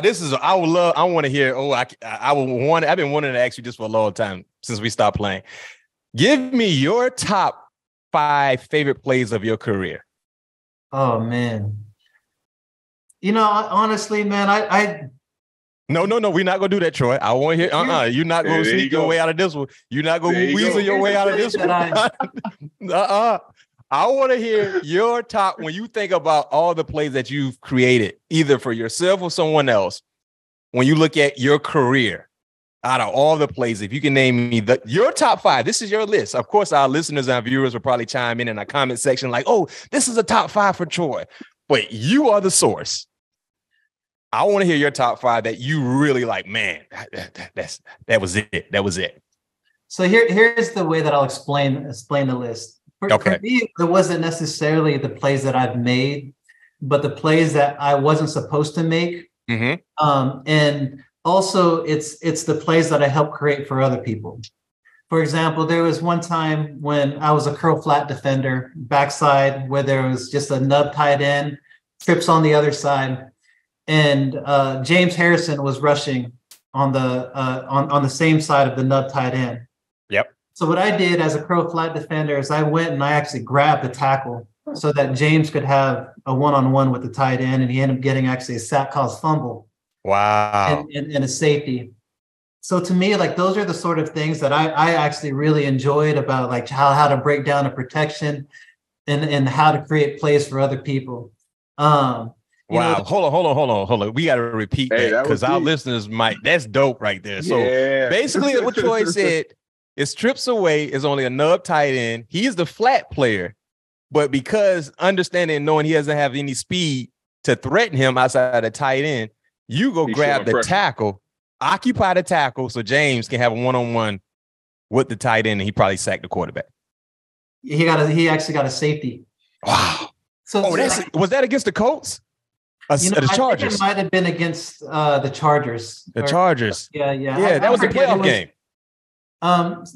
This is, I want to hear. I've been wanting to ask you this for a long time since we stopped playing. Give me your top 5 favorite plays of your career. Oh, man. Honestly, man, No, we're not going to do that, Troy. I want to hear, you're not going to sneak your way out of this one. You're not going to weasel your way out of this one. I want to hear your top, when you think about all the plays that you've created, either for yourself or someone else, when you look at your career, out of all the plays, if you can name me your top 5, this is your list. Of course, our listeners and viewers will probably chime in our comment section like, oh, this is a top 5 for Troy. But you are the source. I want to hear your top 5 that you really like, man, that was it. That was it. So here's the way that I'll explain the list. For me, it wasn't necessarily the plays that I've made, but the plays that I wasn't supposed to make. Mm-hmm. And also it's the plays that I helped create for other people. For example, there was one time when I was a curl flat defender, backside, where there was just a nub tight end, trips on the other side. And James Harrison was rushing on the same side of the nub tight end. Yep. So what I did as a curl flat defender is I went and I actually grabbed the tackle so that James could have a one-on-one with the tight end, and he ended up getting actually a sack caused fumble. Wow. And a safety. So to me, like, those are the sort of things that I actually really enjoyed about, like, how to break down a protection and how to create plays for other people. Wow. Hold on. We got to repeat that because our listeners that's dope right there. So basically what Troy said is trips away is only a nub tight end. He's the flat player, but because understanding and knowing he doesn't have any speed to threaten him outside the tight end, you go grab the tackle, occupy the tackle so James can have a one-on-one with the tight end, and he probably sacked the quarterback. He actually got a safety. Wow. So was that against the Colts? The Chargers. I think it might have been against the Chargers. The Chargers. Yeah. That was the playoff game.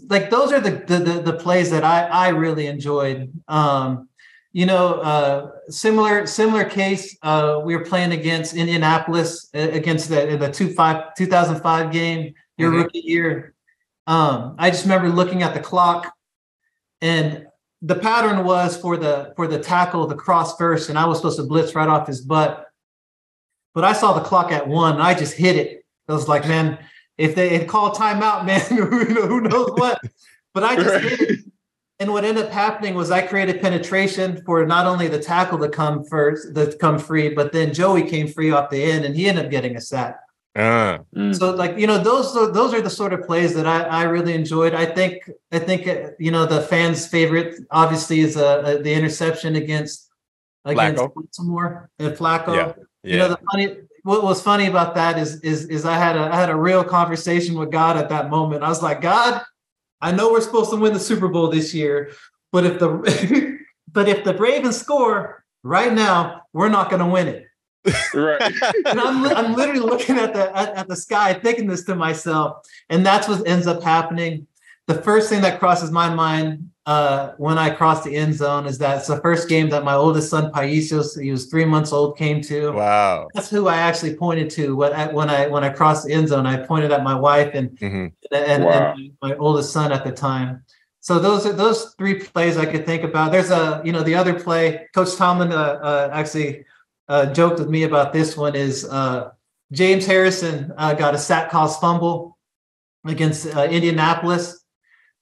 Like, those are the plays that I really enjoyed. Similar case. We were playing against Indianapolis against the 2005 game, your rookie year. I just remember looking at the clock, and the pattern was for the tackle, the cross first, and I was supposed to blitz right off his butt. But I saw the clock at 1, and I just hit it. I was like, man, if they had called timeout, man, who knows what? But I just hit it. And what ended up happening was I created penetration for not only the tackle to come free, but then Joey came free off the end, and he ended up getting a sack. So, like, those are the sort of plays that I really enjoyed. I think the fans' favorite obviously is the interception against Baltimore and Flacco. Yeah. What was funny about that is I had a real conversation with God at that moment. I was like, God, I know we're supposed to win the Super Bowl this year, but if the Ravens score right now, we're not going to win it. Right. And I'm literally looking at the sky, thinking this to myself, and that's what ends up happening. The first thing that crosses my mind when I cross the end zone is that it's the first game that my oldest son, Paisios, he was 3 months old, came to. Wow. That's who I actually pointed to when I crossed the end zone. I pointed at my wife and my oldest son at the time. So those 3 plays I could think about. There's the other play. Coach Tomlin actually joked with me about this one is James Harrison got a sack caused fumble against Indianapolis.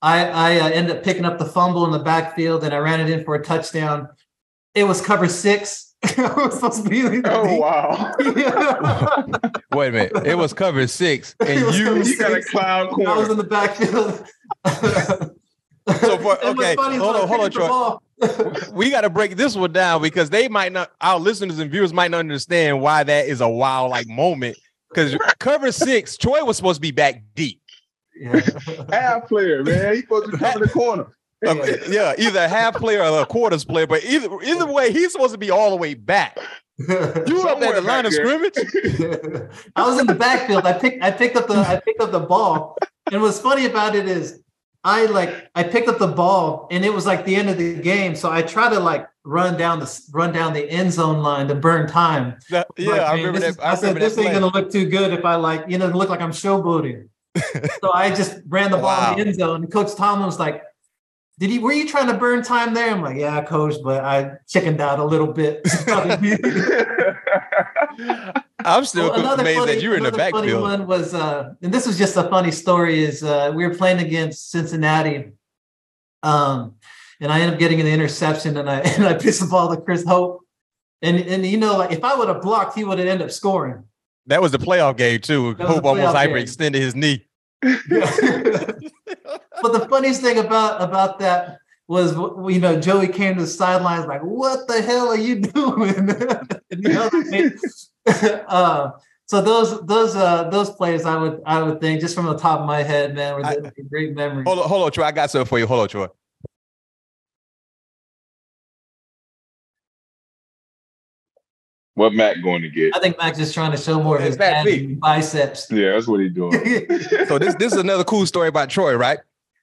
I ended up picking up the fumble in the backfield, and I ran it in for a touchdown. It was cover 6. I was supposed to be wow. Wait a minute. It was cover 6. And you got a clown corner. I was in the backfield. Hold on, Troy. We got to break this one down because our listeners and viewers might not understand why that is a wow-like moment. Because cover 6, Troy was supposed to be back deep. Yeah. Half player, man. He's supposed to be in the corner. Either a half player or a quarters player, but either way, he's supposed to be all the way back. You were up at the line of scrimmage. I was in the backfield. I picked up the ball, and what's funny about it is I picked up the ball, and it was like the end of the game. So I try to run down the end zone line to burn time. I remember that. I said, this ain't gonna look too good if I look like I'm showboating. So I just ran the ball in the end zone. And Coach Tomlin was like, were you trying to burn time there? I'm like, yeah, coach, but I chickened out a little bit. I'm still amazed that you're in the backfield. Funny one was, and this was just a funny story, is we were playing against Cincinnati. And I ended up getting an interception, and I pitched the ball to Chris Hope. And like if I would have blocked, he would have ended up scoring. That was the playoff game too. Hope almost hyperextended his knee. But the funniest thing about that was, Joey came to the sidelines like, "What the hell are you doing?" So those plays, I would think, just from the top of my head, man, were great memories. Hold on, Troy. I got something for you. Hold on, Troy. What Mac going to get? I think Mac's just trying to show more of his biceps. Yeah, that's what he's doing. So this is another cool story about Troy, right?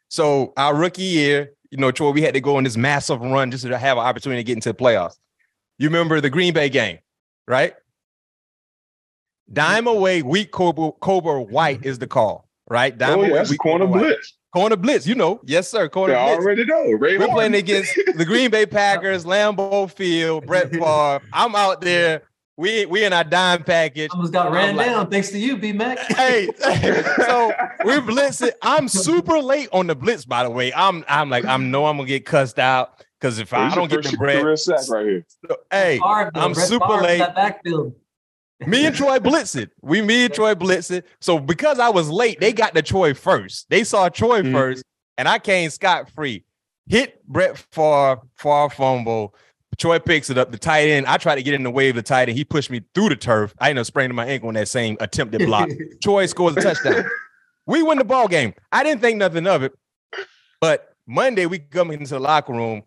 So our rookie year, Troy, we had to go on this massive run just to have an opportunity to get into the playoffs. You remember the Green Bay game, right? Dime away, weak Cobra White is the call, right? Dime away, that's corner blitz. Corner blitz, yes, sir. Corner blitz. I already know. We're playing against the Green Bay Packers, Lambeau Field, Brett Favre. I'm out there. We in our dime package. Almost got ran down thanks to you, BMac. Hey, so we're blitzing. I'm super late on the blitz, by the way. I'm gonna get cussed out because if I don't get the bread, sack right here. Hey, I'm super late. Me and Troy blitzing. Me and Troy blitzing. So because I was late, they got to Troy first. They saw Troy first, and I came scot-free. Hit Brett Favre fumble. Troy picks it up. The tight end, I tried to get in the way of the tight end. He pushed me through the turf. I ended up spraining my ankle on that same attempted block. Troy scores a touchdown. We win the ball game. I didn't think nothing of it. But Monday, we come into the locker room.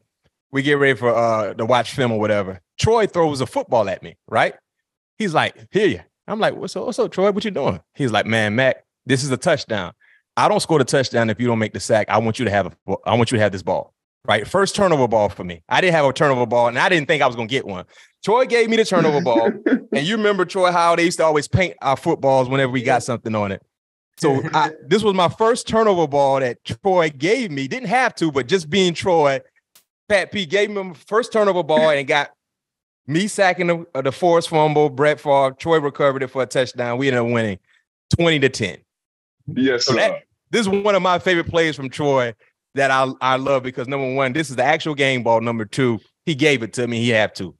We get ready for to watch film or whatever. Troy throws a football at me, right? He's like, "Hear you." I'm like, what's up, Troy? What you doing? He's like, "Man, Mac, this is a touchdown. I don't score the touchdown if you don't make the sack. I want you to have this ball." Right? First turnover ball for me. I didn't have a turnover ball, and I didn't think I was going to get one. Troy gave me the turnover ball. And you remember, Troy, how they used to always paint our footballs whenever we got something on it. So this was my first turnover ball that Troy gave me. Didn't have to, but just being Troy, Pat P gave me my first turnover ball and got me sacking the forced fumble, Brett Favre. Troy recovered it for a touchdown. We ended up winning 20-10. Yes, so sir. This is one of my favorite plays from Troy that I love because, number one, this is the actual game ball. Number two, he gave it to me. He had to.